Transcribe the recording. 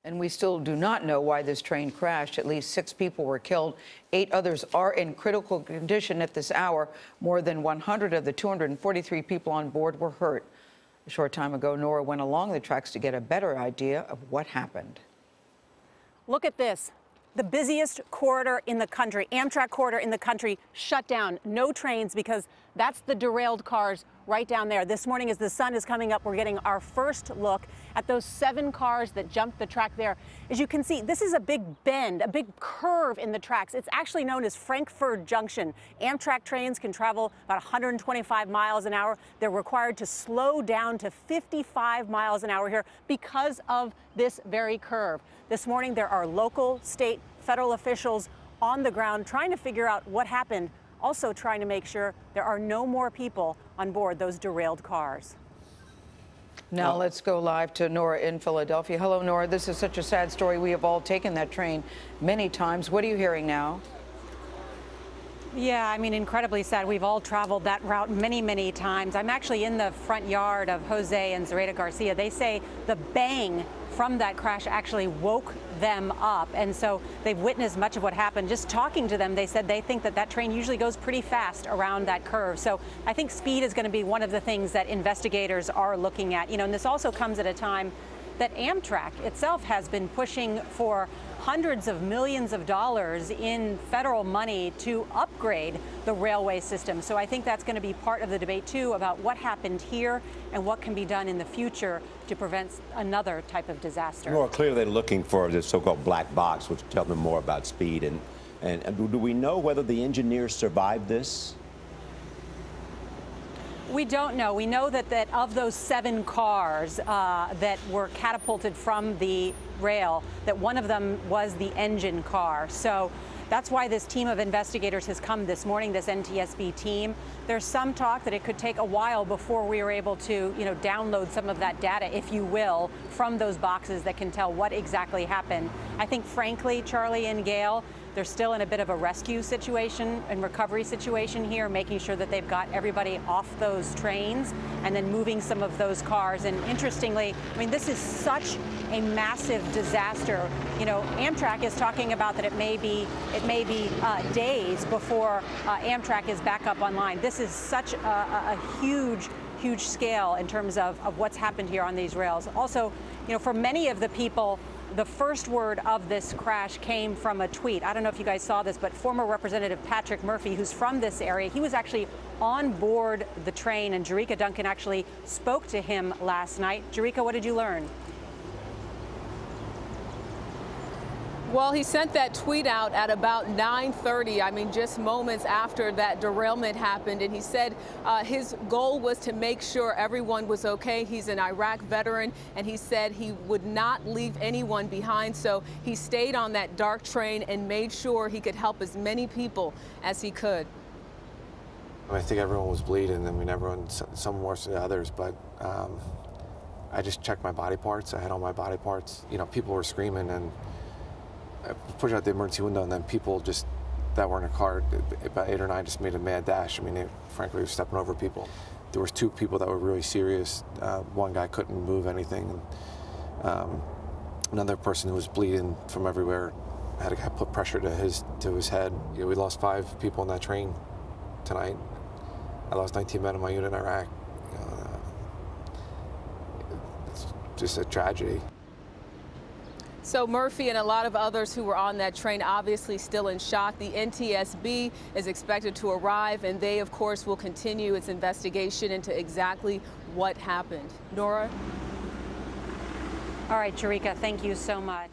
And we still do not know why this train crashed. At least 6 people were killed. 8 others are in critical condition at this hour. More than 100 of the 243 people on board were hurt. A short time ago, Norah went along the tracks to get a better idea of what happened. Look at this. The busiest corridor in the country, Amtrak corridor in the country, shut down. No trains because that's the derailed cars right down there. This morning as the sun is coming up, we're getting our first look at those 7 cars that jumped the track there. As you can see, this is a big bend, a big curve in the tracks. It's actually known as Frankfurt Junction. Amtrak trains can travel about 125 miles an hour. They're required to slow down to 55 miles an hour here because of this very curve. This morning, there are local, state, federal officials on the ground trying to figure out what happened, also trying to make sure there are no more people on board those derailed cars. Now let's go live to Norah in Philadelphia. Hello, Norah. This is such a sad story. We have all taken that train many times. What are you hearing now? Yeah, I mean, incredibly sad. We've all traveled that route many, many times. I'm actually in the front yard of Jose and Jericka Garcia. They say the bang from that crash actually woke them up. And so they've witnessed much of what happened. Just talking to them, they said they think that that train usually goes pretty fast around that curve. So I think speed is going to be one of the things that investigators are looking at. You know, and this also comes at a time that Amtrak itself has been pushing for hundreds of millions of dollars in federal money to upgrade the railway system. So I think that's going to be part of the debate, too, about what happened here and what can be done in the future to prevent another type of disaster. Well, clearly they're looking for this so-called black box, which tells them more about speed. And do we know whether the engineers survived this? We don't know. We know that of those 7 cars that were catapulted from the rail, that one of them was the engine car. So that's why this team of investigators has come this morning, this NTSB team. There's some talk that it could take a while before we are able to, download some of that data, if you will, from those boxes that can tell what exactly happened. I think, frankly, Charlie and Gail, they're still in a bit of a rescue situation and recovery situation here, making sure that they've got everybody off those trains and then moving some of those cars. And interestingly, I mean, this is such a massive disaster. You know, Amtrak is talking about that it may be days before Amtrak is back up online. This is such a huge scale in terms of what's happened here on these rails. Also, for many of the people, the first word of this crash came from a tweet. I don't know if you guys saw this, but former Representative Patrick Murphy, who's from this area, he was actually on board the train, and Jericka Duncan actually spoke to him last night. Jericka, what did you learn? Well, he sent that tweet out at about 9:30, I mean, just moments after that derailment happened. And he said his goal was to make sure everyone was okay. He's an Iraq veteran, and he said he would not leave anyone behind. So he stayed on that dark train and made sure he could help as many people as he could. I think everyone was bleeding. I mean, some worse than others, but I just checked my body parts. I had all my body parts. People were screaming, and I pushed out the emergency window, and then people just that were in a car, about 8 or 9, just made a mad dash. I mean, frankly, they were stepping over people. There was 2 people that were really serious. One guy couldn't move anything. Another person who was bleeding from everywhere had to put pressure to his head. We lost 5 people on that train tonight. I lost 19 men in my unit in Iraq. It's just a tragedy. So Murphy and a lot of others who were on that train obviously still in shock. The NTSB is expected to arrive, and they, of course, will continue its investigation into exactly what happened. Norah? All right, Jericka, thank you so much.